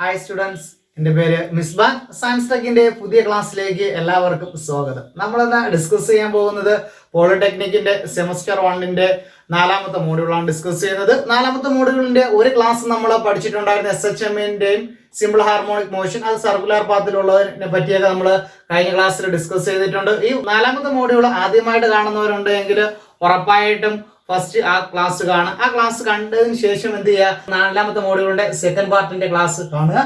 Hi students, എൻ്റെ പേര് മിസ്ബാൻ. Science ടെക്കിന്റെ പുതിയ ക്ലാസ്സിലേക്ക് എല്ലാവർക്കും സ്വാഗതം. നമ്മളിന്ന് ഡിസ്കസ് ചെയ്യാൻ പോകുന്നത് പോളിടെക്നിക്കിന്റെ സെമസ്റ്റർ 1ന്റെ 4ാമത്തെ മോഡ്യൂളാണ് ഡിസ്കസ് ചെയ്യുന്നത്. 4ാമത്തെ മോഡ്യൂളിന്റെ ഒരു ക്ലാസ് നമ്മൾ പഠിച്ചിട്ടുണ്ടായിരുന്ന SHMന്റെയും സിമ്പിൾ ഹാർമോണിക് മോഷൻ, അത് സർക്കുലർ പാത്തിലുള്ളതിനെ പറ്റിയൊക്കെ നമ്മൾ കഴിഞ്ഞ ക്ലാസ്സിൽ ഡിസ്കസ് ചെയ്തിട്ടുണ്ട്. ഈ 4ാമത്തെ മോഡ്യൂൾ ആദ്യമായിട്ട് കാണുന്നവരുണ്ടെങ്കിൽ ഉറപ്പായിട്ടും ഫസ്റ്റ് ആ ക്ലാസ് കാണുക. ആ ക്ലാസ് കണ്ടതിന് ശേഷം എന്ത് ചെയ്യുക, 4ാമത്തെ മോഡ്യൂളിന്റെ സെക്കൻഡ് പാർട്ടിന്റെ ക്ലാസ് കാണുക.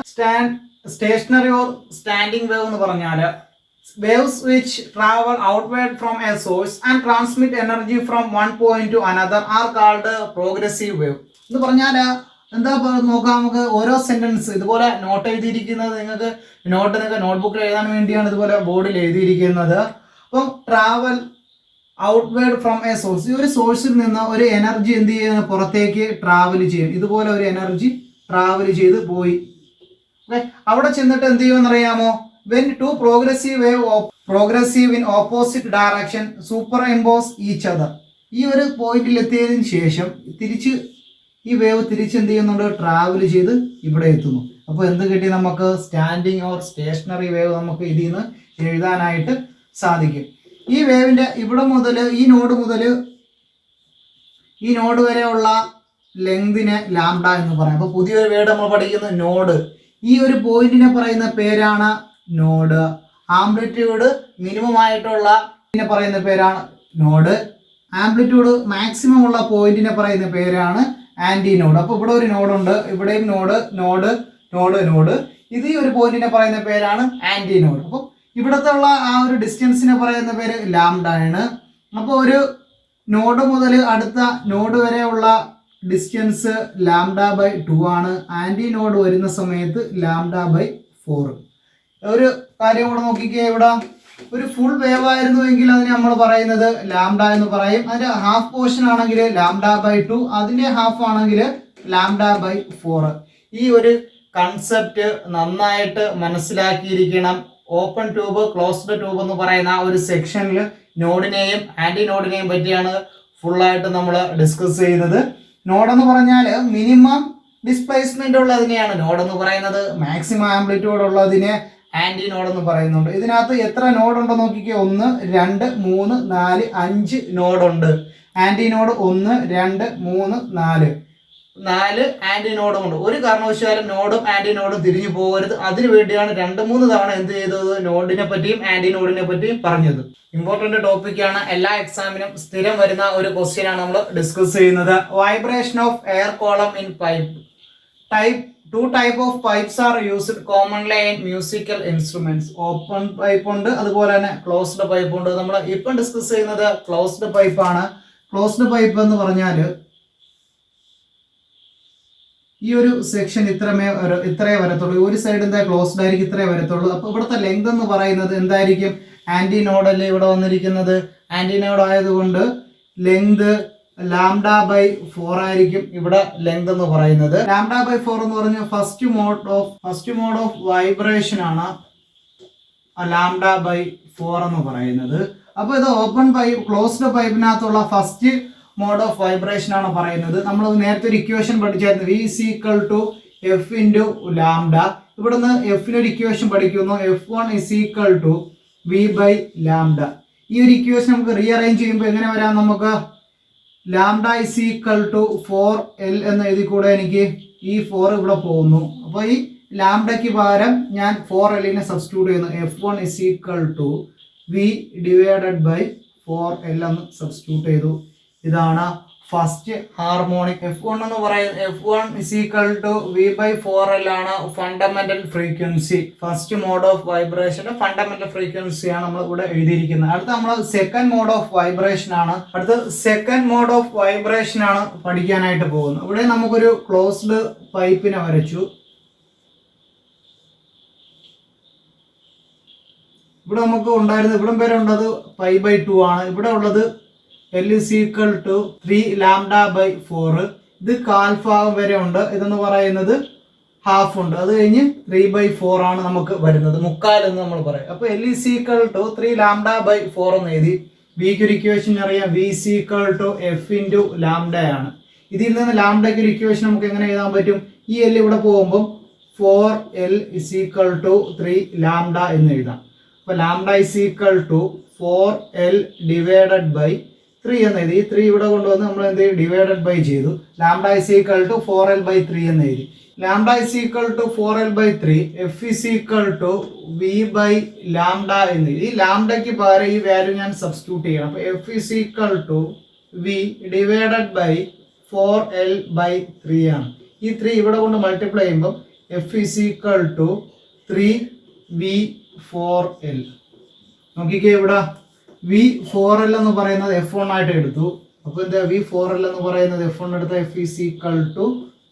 സ്റ്റേഷനറി ഓർ സ്റ്റാൻഡിംഗ് വേവ് എന്ന് പറഞ്ഞാൽ waves which travel outward from a source and transmit energy from one point to another are called progressive wave. എന്ന് പറഞ്ഞാൽ എന്താ നോക്കാം, നമുക്ക് ഓരോ സെന്റൻസ് ഇതുപോലെ നോട്ട് എഴുതിയിരിക്കുന്നത് നിങ്ങൾക്ക് നോട്ട്ബുക്കിൽ എഴുതാൻ വേണ്ടിയാണ് ഇതുപോലെ ബോർഡിൽ എഴുതിയിരിക്കുന്നത്. അപ്പം travel outward from A source, ഈ ഒരു സോഴ്സിൽ നിന്ന് ഒരു എനർജി എന്ത് ചെയ്യുന്ന പുറത്തേക്ക് ട്രാവൽ ചെയ്യും. ഇതുപോലെ ഒരു എനർജി ട്രാവൽ ചെയ്ത് പോയി. ഓക്കെ, അവിടെ ചെന്നിട്ട് എന്ത് ചെയ്യുമെന്ന് അറിയാമോ? when two progressive in opposite direction superimpose each other, ഈ ഒരു പോയിന്റിൽ എത്തിയതിനു ശേഷം തിരിച്ച് ഈ വേവ് തിരിച്ച് എന്ത് ചെയ്യുന്നുണ്ട്, ട്രാവൽ ചെയ്ത് ഇവിടെ എത്തുന്നു. അപ്പോൾ എന്ത് കിട്ടി നമുക്ക്? സ്റ്റാൻഡിങ് ഓർ സ്റ്റേഷനറി വേവ് നമുക്ക് ഇതിൽ നിന്ന് എഴുതാനായിട്ട് സാധിക്കും. ഈ വേവിന്റെ ഇവിടെ മുതൽ ഈ നോഡ് വരെയുള്ള ലെങ്തിനെ ലാംഡ എന്ന് പറയാം. അപ്പോൾ പുതിയൊരു വേർഡ് നമ്മൾ പഠിക്കുന്ന നോഡ്. ഈ ഒരു പോയിന്റിനെ പറയുന്ന പേരാണ് നോഡ്. ആംപ്ലിറ്റ്യൂഡ് മിനിമം ആയിട്ടുള്ള പറയുന്ന പേരാണ് നോഡ്. ആംപ്ലിറ്റ്യൂഡ് മാക്സിമം ഉള്ള പോയിന്റിനെ പറയുന്ന പേരാണ് ആന്റി നോഡ്. അപ്പോൾ ഇവിടെ ഒരു നോഡ് ഉണ്ട്, ഇവിടെയും നോഡ്. ഇത് ഈ ഒരു പോയിന്റിനെ പറയുന്ന പേരാണ് ആന്റി നോഡ്. അപ്പോൾ ഇവിടത്തെ ഉള്ള ആ ഒരു ഡിസ്റ്റൻസിനെ പറയുന്ന പേര് ലാംഡ ആണ്. അപ്പോൾ ഒരു നോഡ് മുതൽ അടുത്ത നോഡ് വരെയുള്ള ഡിസ്റ്റൻസ് λ/2 ആണ്. ആന്റി നോഡ് വരുന്ന സമയത്ത് λ/4. ഒരു കാര്യം കൂടെ നോക്കിക്കേ, ഇവിടെ ഒരു ഫുൾ വേവ് ആയിരുന്നു എങ്കിൽ അതിന് നമ്മൾ പറയുന്നത് ലാംഡ എന്ന് പറയും. അതിന്റെ ഹാഫ് പോർഷൻ ആണെങ്കിൽ λ/2, അതിന്റെ ഹാഫ് ആണെങ്കിൽ λ/4. ഈ ഒരു കൺസെപ്റ്റ് നന്നായിട്ട് മനസ്സിലാക്കിയിരിക്കണം. ഓപ്പൺ ട്യൂബ്, ക്ലോസ്ഡ് ട്യൂബ് എന്ന് പറയുന്ന ആ ഒരു സെക്ഷനിൽ നോഡിനെയും ആന്റി നോഡിനെയും പറ്റിയാണ് ഫുള്ളായിട്ട് നമ്മൾ ഡിസ്കസ് ചെയ്യുന്നത്. നോഡെന്ന് പറഞ്ഞാൽ മിനിമം ഡിസ്പ്ലേസ്മെന്റ് ഉള്ളതിനെയാണ് നോഡെന്ന് പറയുന്നത്. മാക്സിമം ആംപ്ലിറ്റ്യൂഡ് ഉള്ളതിനെ ആന്റി നോഡ് എന്ന് പറയുന്നുണ്ട്. ഇതിനകത്ത് എത്ര നോഡ് ഉണ്ടോ നോക്കിക്കേ, 1 2 3 4 5 നോഡുണ്ട്. ആന്റി നോഡ് 1 2 3 4 ആന്റി നോഡും ഉണ്ട്. ഒരു കാരണവശാലും നോഡും ആന്റി നോഡും തിരിഞ്ഞു പോകരുത്. അതിനു വേണ്ടിയാണ് 2-3 തവണ എന്ത് ചെയ്തത്, നോഡിനെ പറ്റിയും ആന്റി നോഡിനെ പറ്റിയും പറഞ്ഞത്. ഇമ്പോർട്ടന്റ് ടോപ്പിക്കാണ്, എല്ലാ എക്സാമിനും സ്ഥിരം വരുന്ന ഒരു ക്വസ്റ്റ്യൻ ആണ് നമ്മൾ ഡിസ്കസ് ചെയ്യുന്നത്. Vibration of air column in pipe. Two type of pipes are used commonly in musical instruments. Open pipe ഉണ്ട്, അതുപോലെ തന്നെ ക്ലോസ്ഡ് പൈപ്പ് ഉണ്ട്. നമ്മൾ ഇപ്പം ഡിസ്കസ് ചെയ്യുന്നത് ക്ലോസ്ഡ് പൈപ്പ് ആണ്. ക്ലോസ്ഡ് പൈപ്പ് എന്ന് പറഞ്ഞാൽ ഈ ഒരു സെക്ഷൻ ഇത്രേ വരത്തുള്ളൂ. ഒരു സൈഡ് എന്താ ക്ലോസ്ഡ് ആയിരിക്കും, ഇത്രേ വരത്തുള്ളൂ. അപ്പോൾ ഇവിടുത്തെ ലെങ്ത് എന്ന് പറയുന്നത് എന്തായിരിക്കും? ആന്റി നോഡല്ലേ ഇവിടെ വന്നിരിക്കുന്നത്. ആന്റി നോഡ് ആയതുകൊണ്ട് ലെങ്ത് λ/4 ആയിരിക്കും ഇവിടെ ലെങ്ത് എന്ന് പറയുന്നത്. λ/4 എന്ന് പറഞ്ഞാൽ ഫസ്റ്റ് മോഡ് ഓഫ് വൈബ്രേഷൻ ആണ് λ/4 എന്ന് പറയുന്നത്. അപ്പോൾ ഇത് ഓപ്പൺ പൈപ്പ്, ക്ലോസ്ഡ് പൈപ്പിനകത്തുള്ള ഫസ്റ്റ് മോഡ് ഓഫ് വൈബ്രേഷൻ ആണ് പറയുന്നത്. നമ്മൾ നേരത്തെ ഒരു ഇക്വേഷൻ പഠിച്ചായിരുന്നു, V = F × λ. ഇവിടുന്ന് എഫിന് ഒരു ഇക്വേഷൻ പഠിക്കുന്നു, F1 = V/λ. ഈ ഒരു ഇക്വേഷൻ നമുക്ക് റീഅറേഞ്ച് ചെയ്യുമ്പോൾ എങ്ങനെ വരാം? നമുക്ക് λ = 4L എന്ന് എഴുതി കൂടെ. എനിക്ക് ഈ 4 ഇവിടെ പോകുന്നു. അപ്പോൾ ഈ ലാംഡയ്ക്ക് പകരം ഞാൻ 4Lനെ സബ്സ്റ്റിറ്റ്യൂട്ട് ചെയ്യുന്നു. F1 = V/4L എന്ന് സബ്സ്റ്റിറ്റ്യൂട്ട് ചെയ്തു. ഇതാണ് ഫസ്റ്റ് ഹാർമോണിക്. F1 എന്ന് പറയുന്നത് F1 = V/4L ആണ് fundamental frequency. First mode of വൈബ്രേഷന്റെ ഫണ്ടമെന്റൽ ഫ്രീക്വൻസി ആണ് നമ്മൾ ഇവിടെ എഴുതിയിരിക്കുന്നത്. അടുത്ത നമ്മൾ സെക്കൻഡ് മോഡ് ഓഫ് വൈബ്രേഷൻ ആണ് പഠിക്കാനായിട്ട് പോകുന്നത്. ഇവിടെ നമുക്കൊരു ക്ലോസ്ഡ് പൈപ്പിനെ വരച്ചു. ഇവിടെ നമുക്ക് ഉണ്ടായിരുന്നത് ഇവിടം വരെ ഉള്ളത് π/2 ആണ്. ഇവിടെ ഉള്ളത് L = 3 λ/4. ഇത് കാൽഭാഗം വരെ ഉണ്ട്. ഇതെന്ന് പറയുന്നത് ഹാഫ് ഉണ്ട്. അത് കഴിഞ്ഞ് 3/4 ആണ് നമുക്ക് വരുന്നത്, മുക്കാൽ എന്ന് നമ്മൾ പറയും. അപ്പോൾ L = 3 λ/4 എന്ന് എഴുതി. വിക്ക് ഒരു ഇക്വേഷൻ അറിയാം, V = F × λ ആണ്. ഇതിൽ നിന്ന് ലാംഡയ്ക്ക് ഒരു ഇക്വേഷൻ നമുക്ക് എങ്ങനെ എഴുതാൻ പറ്റും? ഈ L ഇവിടെ പോകുമ്പോൾ 4L is equal to 3 lambda എന്ന് എഴുതാം. അപ്പോൾ lambda is equal to 4L divided by 3 എന്ന് എഴുതി. ഈ 3 ഇവിടെ കൊണ്ടുവന്ന് നമ്മൾ എന്ത് ചെയ്യും, ഡിവൈഡഡ് ബൈ ചെയ്തു. Lambda is equal to 4L by 3 എന്ന് എഴുതി. Lambda is equal to 4L by 3, F is equal to V by lambda എന്ന് എഴുതി. ഈ ലാംഡയ്ക്ക് പകരം ഈ വാല്യൂ ഞാൻ സബ്സ്റ്റിറ്റ്യൂട്ട് ചെയ്യണം. അപ്പോൾ F is equal to V divided by 4L by 3 ആണ്. ഈ 3 ഇവിടെ കൊണ്ട് മൾട്ടിപ്ലൈ ചെയ്യുമ്പോൾ F is equal to 3v4L. നോക്കിക്കേ, ഇവിടെ v4L എന്ന് പറയുന്നത് f1 ആയിട്ട് എടുത്തു. അപ്പോൾ എന്താ v4L എന്ന് പറയുന്നത് f1 എടുത്ത f is equal to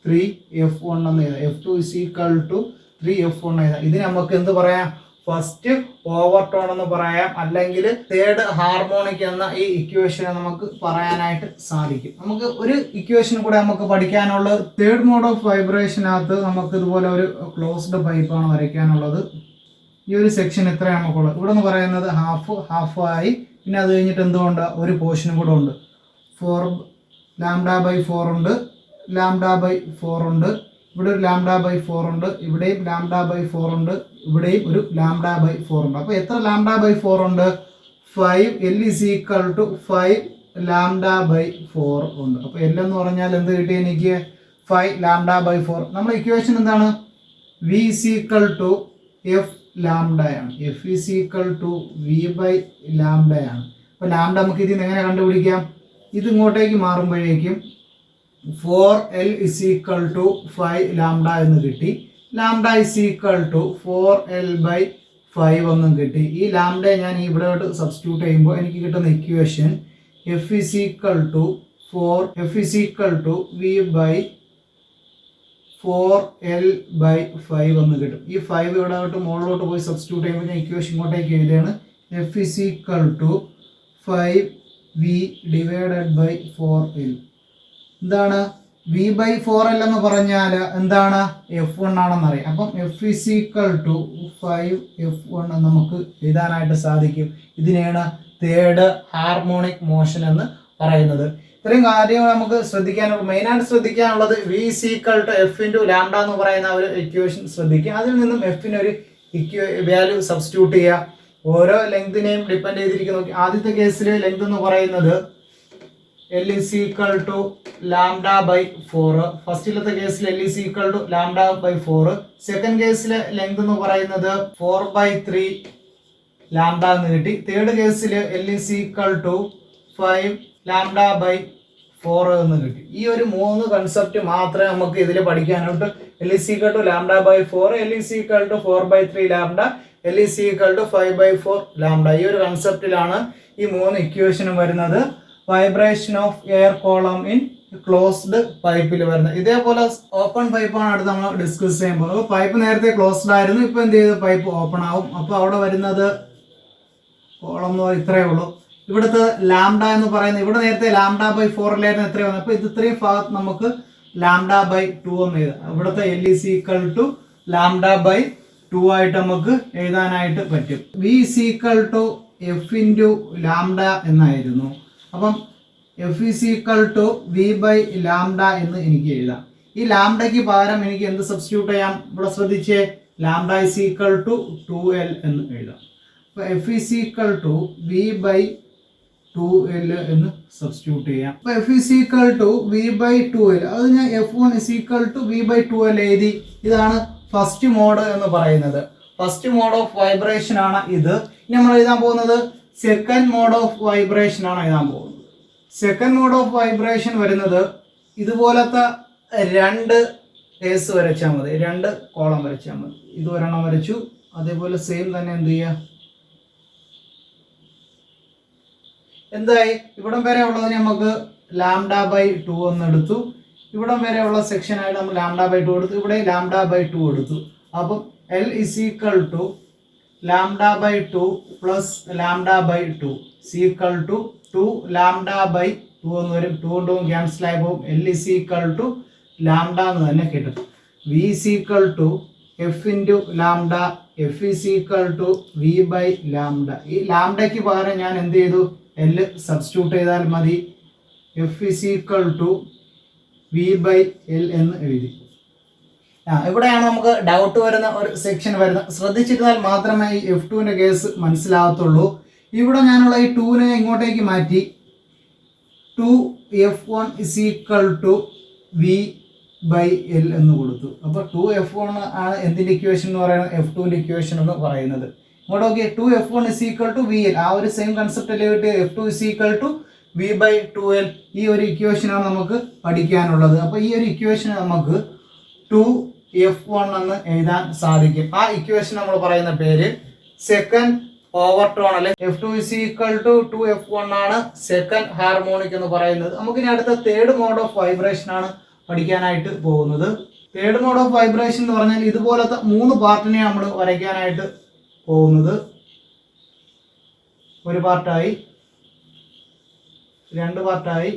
3f1 എന്ന് എഴുതാം. f2 is equal to 3f1 എഴുതാം. ഇതിന് നമുക്ക് എന്ത് പറയാം, ഫസ്റ്റ് ഓവർടോൺ എന്ന് പറയാം, അല്ലെങ്കിൽ തേർഡ് ഹാർമോണിക് എന്ന ഈ ഇക്വേഷനെ നമുക്ക് പറയാനായിട്ട് സാധിക്കും. നമുക്ക് ഒരു ഇക്വേഷൻ കൂടെ നമുക്ക് പഠിക്കാനുള്ളത് തേർഡ് മോഡ് ഓഫ് വൈബ്രേഷനകത്ത് നമുക്ക് ഇതുപോലെ ഒരു ക്ലോസ്ഡ് പൈപ്പാണ് വരയ്ക്കാനുള്ളത്. ഈ ഒരു സെക്ഷൻ എത്രയാണ് നമുക്കുള്ളത്, ഇവിടെ നിന്ന് പറയുന്നത് ഹാഫ് ആയി. പിന്നെ അത് കഴിഞ്ഞിട്ട് എന്തുകൊണ്ട് ഒരു പോർഷനും കൂടെ ഉണ്ട്, 4 ലാംഡ ബൈ 4 ഉണ്ട്, ലാംഡ ബൈ 4 ഉണ്ട്, ഇവിടെ ഒരു ലാംഡ ബൈ 4 ഉണ്ട്, ഇവിടെയും ലാംഡ ബൈ 4 ഉണ്ട്, ഇവിടെയും ഒരു ലാംഡ ബൈ 4 ഉണ്ട്. അപ്പോൾ എത്ര ലാംഡ ബൈ 4 ഉണ്ട്, 5. L is equal to 5 lambda by 4 ഉണ്ട്. അപ്പോൾ L എന്ന് പറഞ്ഞാൽ എന്ത് കിട്ടി എനിക്ക്, 5 ലാംഡ ബൈ 4. നമ്മുടെ ഇക്വേഷൻ എന്താണ്, V is equal to F ലാംഡയാണ്. F is equal to V by ലാംഡയാണ്. അപ്പോൾ ലാംഡ നമുക്ക് ഇതിൽ നിന്ന് എങ്ങനെ കണ്ടുപിടിക്കാം, ഇത് ഇങ്ങോട്ടേക്ക് മാറുമ്പോഴേക്കും 4L is equal to 5 lambda എന്ന് കിട്ടി. Lambda is equal to 4L by 5 എന്നും കിട്ടി. ഈ ലാംഡയെ ഞാൻ ഇവിടെയോട്ട് സബ്സ്റ്റിറ്റ്യൂട്ട് ചെയ്യുമ്പോൾ എനിക്ക് കിട്ടുന്ന equation F is equal to 4 V by 4L by 5 എന്ന് കിട്ടും. ഈ 5 ഇവിടെയോട്ട് മുകളിലോട്ട് പോയി സബ്സ്റ്റിറ്റ്യൂട്ട് ചെയ്യുമ്പോൾ ഞാൻ ഇക്വേഷൻ ഇങ്ങോട്ടേക്ക് എഴുതുകയാണ്. F is equal to 5V divided by 4L. എന്താണ് V ബൈ 4L എന്ന് പറഞ്ഞാൽ എന്താണ്, F1 ആണെന്നറിയാം. അപ്പം F is equal to 5F1 നമുക്ക് എഴുതാനായിട്ട് സാധിക്കും. ഇതിനെയാണ് തേർഡ് ഹാർമോണിക് മോഷൻ എന്ന് പറയുന്നത്. ഇത്രയും കാര്യങ്ങൾ നമുക്ക് ശ്രദ്ധിക്കാനുള്ള, മെയിനായിട്ട് ശ്രദ്ധിക്കാനുള്ളത് V is equal to F into lambda എന്ന് പറയുന്ന ഒരു ഇക്വേഷൻ ശ്രദ്ധിക്കുക. അതിൽ നിന്നും എഫിന് ഒരു വാല്യൂ സബ്സ്റ്റിറ്റ്യൂട്ട് ചെയ്യുക. ഓരോ ലെങ്തിനെയും ഡിപ്പെൻഡ് ചെയ്തിരിക്കുന്നു. ആദ്യത്തെ കേസിൽ ലെങ്ത് എന്ന് പറയുന്നത് L is equal to lambda by 4. ഫസ്റ്റിലത്തെ കേസിൽ L is equal to lambda by 4. Second കേസിലെ ലെങ്ത് എന്ന് പറയുന്നത് 4 ബൈ 3 ലാംഡ എന്ന് കിട്ടി. തേർഡ് കേസിൽ L is equal to 5 lambda by 4 എന്ന് കിട്ടി. ഈ ഒരു 3 കൺസെപ്റ്റ് മാത്രമേ നമുക്ക് ഇതിൽ പഠിക്കാനായിട്ട്. L is equal to lambda by 4, L is equal to 4 by 3 lambda, L is equal to 5 by 4 lambda. ഈ ഒരു കൺസെപ്റ്റിലാണ് ഈ 3 ഇക്വേഷനും വരുന്നത്. Vibration of air column in closed പൈപ്പിൽ വരുന്നത്. ഇതേപോലെ ഓപ്പൺ പൈപ്പാണ് അടുത്ത് നമ്മൾ ഡിസ്കസ് ചെയ്യുമ്പോൾ. അപ്പോൾ പൈപ്പ് നേരത്തെ ക്ലോസ്ഡ് ആയിരുന്നു, ഇപ്പോൾ എന്ത് ചെയ്തു, പൈപ്പ് ഓപ്പൺ ആവും. അപ്പോൾ അവിടെ വരുന്നത് കോളം എന്ന് പറയുന്നത് ഇത്രയേ ഉള്ളൂ. ഇവിടുത്തെ ലാംഡ എന്ന് പറയുന്നത്, ഇവിടെ നേരത്തെ ലാംഡ ബൈ 4 എത്രയും വന്നു. അപ്പോൾ ഇത് ഇത്രയും ഭാഗത്ത് നമുക്ക് ലാംഡ ബൈ 2 എന്ന് എഴുതാം. ഇവിടുത്തെ L is equal to lambda by 2 ആയിട്ട് നമുക്ക് എഴുതാനായിട്ട് പറ്റും. V is equal to F into lambda എന്നായിരുന്നു. അപ്പം F is equal to V by lambda എന്ന് എനിക്ക് എഴുതാം. ഈ ലാംഡയ്ക്ക് പകരം എനിക്ക് എന്ത് സബ്സ്റ്റിറ്റ്യൂട്ട് ചെയ്യാം, ഇവിടെ ശ്രദ്ധിച്ചേ, lambda is equal to 2L എന്ന് എഴുതാം. അപ്പോൾ F is equal to V by 2L എന്ന് സബ്സ്റ്റിറ്റ്യൂട്ട് ചെയ്യാം. അപ്പോൾ F is equal to V by 2L, അത് ഞാൻ F1 is equal to V by 2L എഴുതി. ഇതാണ് ഫസ്റ്റ് മോഡ് എന്ന് പറയുന്നത്. ഫസ്റ്റ് മോഡ് ഓഫ് വൈബ്രേഷൻ ആണ് ഇത്. ഇനി നമ്മൾ എഴുതാൻ പോകുന്നത് സെക്കൻഡ് മോഡ് ഓഫ് വൈബ്രേഷൻ ആണ് എഴുതാൻ പോകുന്നത്. സെക്കൻഡ് മോഡ് ഓഫ് വൈബ്രേഷൻ വരുന്നത് ഇതുപോലത്തെ 2 കേസ് വരച്ചാൽ മതി, 2 കോളം വരച്ചാൽ മതി. ഇത് ഒരെണ്ണം വരച്ചു, അതേപോലെ സെയിം തന്നെ എന്ത് ചെയ്യുക, എന്തായി, ഇവിടം വരെ ഉള്ളതിന് നമുക്ക് ലാംഡ ബൈ 2 എന്ന് എടുത്തു. ഇവിടം വരെ ഉള്ള സെക്ഷനായിട്ട് നമ്മൾ ലാംഡ ബൈ 2 എടുത്തു, ഇവിടെ ലാംഡ ബൈ 2 എടുത്തു. അപ്പം L is equal to lambda by 2 plus lambda by 2 equal to 2 lambda by 2 എന്ന് വരും. 2 കൊണ്ടും ക്യാൻസൽ ആയി പോകും. L is equal to lambda എന്ന് തന്നെ കിട്ടും. V is equal to F into lambda, F is equal to V by lambda. ഈ ലാംഡയ്ക്ക് പകരം ഞാൻ എന്ത് ചെയ്തു, L സബ്സ്റ്റിറ്റ്യൂട്ട് ചെയ്താൽ മതി. F is equal to V by L എന്ന് എഴുതി. ഇവിടെയാണ് നമുക്ക് ഡൗട്ട് വരുന്ന ഒരു സെക്ഷൻ വരുന്നത്. ശ്രദ്ധിച്ചിരുന്നാൽ മാത്രമേ ഈ F2ന്റെ കേസ് മനസ്സിലാകത്തുള്ളൂ. ഇവിടെ ഞാനുള്ള ഈ 2നെ ഇങ്ങോട്ടേക്ക് മാറ്റി 2F1 = V/L എന്ന് കൊടുത്തു. അപ്പോൾ 2F1 ആണ് എന്തിൻ്റെ ഇക്വേഷൻ എന്ന് പറയുന്നത്, F2ന്റെ ഇക്വേഷൻ എന്ന് പറയുന്നത്. ഇങ്ങോട്ട് നോക്കിയാൽ 2F1 = VL, ആ ഒരു സെയിം കൺസെപ്റ്റല്ലേ കിട്ടിയ F2 = V/2L. ഈ ഒരു ഇക്വേഷനാണ് നമുക്ക് പഠിക്കാനുള്ളത്. അപ്പോൾ ഈ ഒരു ഇക്വേഷൻ നമുക്ക് 2F1 എന്ന് എഴുതാൻ സാധിക്കും. ആ ഇക്വേഷൻ നമ്മൾ പറയുന്ന പേര് സെക്കൻഡ് ഓവർടോൺ അല്ലെ. F2 = 2F1 ആണ് സെക്കൻഡ് ഹാർമോണിക് എന്ന് പറയുന്നത്. നമുക്കിനി അടുത്ത തേർഡ് മോഡ് ഓഫ് വൈബ്രേഷൻ ആണ് പഠിക്കാനായിട്ട് പോകുന്നത്. തേർഡ് മോഡ് ഓഫ് വൈബ്രേഷൻ എന്ന് പറഞ്ഞാൽ ഇതുപോലത്തെ 3 പാർട്ടിനെ നമ്മൾ വരയ്ക്കാനായിട്ട് പോകുന്നത്. ഒരു പാർട്ടായി, 2 പാർട്ടായി,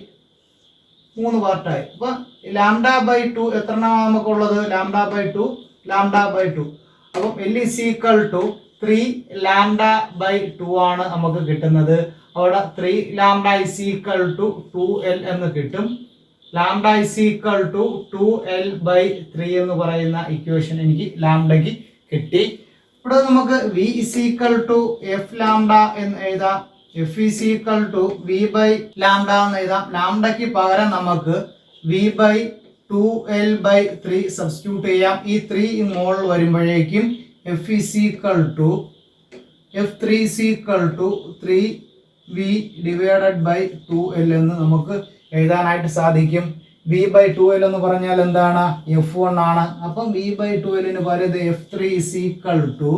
3 പാർട്ടായി. അപ്പൊ λ/2 എത്ര എണ്ണമാണ് നമുക്കുള്ളത്, λ/2. അപ്പം L = 3λ/2 ആണ് നമുക്ക് കിട്ടുന്നത്. അവിടെ 3λ = 2L എന്ന് കിട്ടും. λ = 2L/3 എന്ന് പറയുന്ന ഇക്വേഷൻ എനിക്ക് ലാംഡയ്ക്ക് കിട്ടി. ഇവിടെ നമുക്ക് V = F λ എന്ന് എഴുതാം. F = V/λ എന്ന് എഴുതാം. ലാംഡയ്ക്ക് പകരം നമുക്ക് V/2L/3 സബ്സ്റ്റിറ്റ്യൂട്ട് ചെയ്യാം. ഈ 3 മോൾ വരുമ്പോഴേക്കും F3 = 3V/2L എന്ന് നമുക്ക് എഴുതാനായിട്ട് സാധിക്കും. V/2L എന്ന് പറഞ്ഞാൽ എന്താണ്, F1 ആണ്. അപ്പം V/2L പകരം F3 =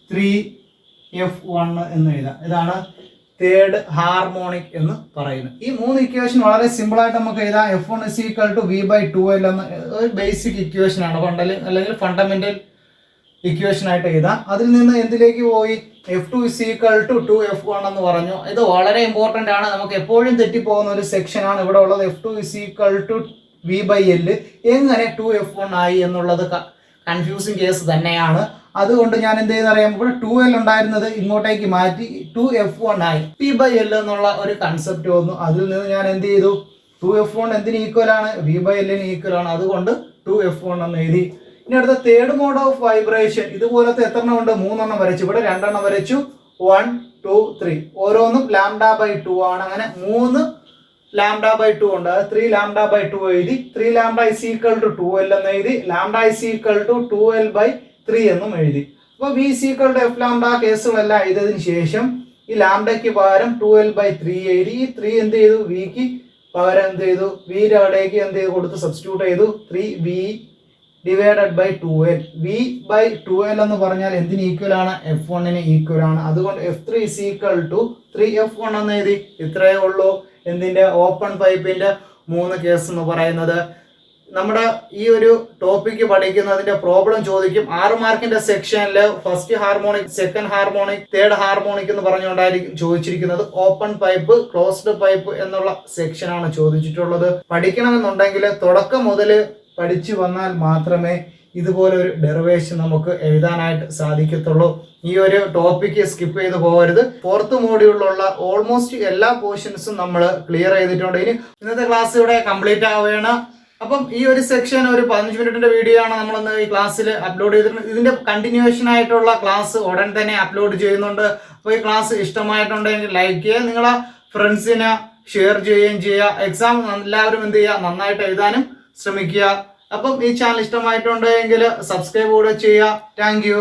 3F1 എന്ന് എഴുതാം. ഇതാണ് തേർഡ് ഹാർമോണിക് എന്ന് പറയുന്നത്. ഈ 3 ഇക്വേഷൻ വളരെ സിമ്പിൾ ആയിട്ട് നമുക്ക് എഴുതാം. F1 = V/2L എന്ന് ഒരു ബേസിക് ഇക്വേഷൻ ആണ്, അല്ലെങ്കിൽ ഫണ്ടമെന്റൽ ഇക്വേഷൻ ആയിട്ട് എഴുതാം. അതിൽ നിന്ന് എന്തിലേക്ക് പോയി, F2 = 2F1 എന്ന് പറഞ്ഞു. ഇത് വളരെ ഇമ്പോർട്ടൻ്റ് ആണ്, നമുക്ക് എപ്പോഴും തെറ്റിപ്പോകുന്ന ഒരു സെക്ഷൻ ആണ് ഇവിടെ ഉള്ളത്. F2 = V/L എങ്ങനെ 2F1 ആയി എന്നുള്ളത് കൺഫ്യൂസിങ് കേസ് തന്നെയാണ്. അതുകൊണ്ട് ഞാൻ എന്ത് ചെയ്യുന്നറിയാം, ഇവിടെ 2L ഉണ്ടായിരുന്നത് ഇങ്ങോട്ടേക്ക് മാറ്റി 2F1 ആയി. P/L എന്നുള്ള ഒരു കൺസെപ്റ്റ് വന്നു. അതിൽ നിന്ന് ഞാൻ എന്ത് ചെയ്തു, 2F1 എന്തിന് ഈക്വൽ ആണ്, V/L-ന് ഈക്വൽ ആണ്. അതുകൊണ്ട് 2F1 എന്ന് എഴുതി. ഇനി അടുത്ത തേർഡ് മോഡ് ഓഫ് വൈബ്രേഷൻ. ഇതുപോലത്തെ എത്ര എണ്ണം ഉണ്ട്, 3 എണ്ണം വരച്ചു. ഇവിടെ 2 എണ്ണം വരച്ചു. 1 2 3 ഓരോന്നും λ/2 ആണ്. അങ്ങനെ 3 λ/2 ഉണ്ട്. 3λ/2 എഴുതി. 3λ = 2L എന്ന് എഴുതി. λ = 2L/3 എന്നും എഴുതി. അപ്പോൾ V = F λ കേസുകളെല്ലാം എഴുതിയതിനു ശേഷം ഈ ലാംഡയ്ക്ക് പകരം 2L/3 എഴുതി. ഈ 3 എന്ത് ചെയ്തു, വിക്ക് പകരം എന്ത് ചെയ്തു, വിയുടെ അവിടേക്ക് എന്ത് ചെയ്ത് കൊടുത്ത് സബ്സ്റ്റിറ്റ്യൂട്ട് ചെയ്തു. 3V/2L. V/2L എന്ന് പറഞ്ഞാൽ എന്തിന് ഈക്വൽ ആണ്, F1-ന് ഈക്വൽ ആണ്. അതുകൊണ്ട് F3 = 3F1 എന്ന് എഴുതി. ഇത്രയേ ഉള്ളൂ എന്തിന്റെ, ഓപ്പൺ പൈപ്പിന്റെ 3 കേസ് എന്ന് പറയുന്നത്. നമ്മുടെ ഈ ഒരു ടോപ്പിക്ക് പഠിക്കുന്നതിന്റെ പ്രോബ്ലം ചോദിക്കും. 6 മാർക്കിന്റെ സെക്ഷനിൽ first harmonic, second harmonic, third harmonic എന്ന് പറഞ്ഞുകൊണ്ടായിരിക്കും ചോദിച്ചിരിക്കുന്നത്. ഓപ്പൺ പൈപ്പ്, ക്ലോസ്ഡ് പൈപ്പ് എന്നുള്ള സെക്ഷനാണ് ചോദിച്ചിട്ടുള്ളത്. പഠിക്കണമെന്നുണ്ടെങ്കിൽ തുടക്കം മുതൽ പഠിച്ചു വന്നാൽ മാത്രമേ ഇതുപോലെ ഒരു ഡെറിവേഷൻ നമുക്ക് എഴുതാനായിട്ട് സാധിക്കത്തുള്ളൂ. ഈ ഒരു ടോപ്പിക്ക് സ്കിപ്പ് ചെയ്ത് പോകരുത്. 4th മോഡ്യൂളിലുള്ള ഓൾമോസ്റ്റ് എല്ലാ പോർഷൻസും നമ്മൾ ക്ലിയർ ചെയ്തിട്ടുണ്ട്. ഇനി ഇന്നത്തെ ക്ലാസ് ഇവിടെ കംപ്ലീറ്റ് ആവുകയാണ്. അപ്പം ഈ ഒരു സെക്ഷൻ ഒരു 15 മിനിറ്റിന്റെ വീഡിയോ ആണ് നമ്മളിന്ന് ഈ ക്ലാസ്സിൽ അപ്ലോഡ് ചെയ്തിട്ടുണ്ട്. ഇതിന്റെ കണ്ടിന്യൂഷൻ ആയിട്ടുള്ള ക്ലാസ് ഉടൻ തന്നെ അപ്ലോഡ് ചെയ്യുന്നുണ്ട്. അപ്പോൾ ഈ ക്ലാസ് ഇഷ്ടമായിട്ടുണ്ടെങ്കിൽ ലൈക്ക് ചെയ്യുക, നിങ്ങളെ ഫ്രണ്ട്സിന് ഷെയർ ചെയ്യുകയും ചെയ്യുക. എക്സാം എല്ലാവരും എന്ത് ചെയ്യുക, നന്നായിട്ട് എഴുതാനും ശ്രമിക്കുക. അപ്പം ഈ ചാനൽ ഇഷ്ടമായിട്ടുണ്ടെങ്കിൽ സബ്സ്ക്രൈബ് കൂടെ ചെയ്യുക. Thank you.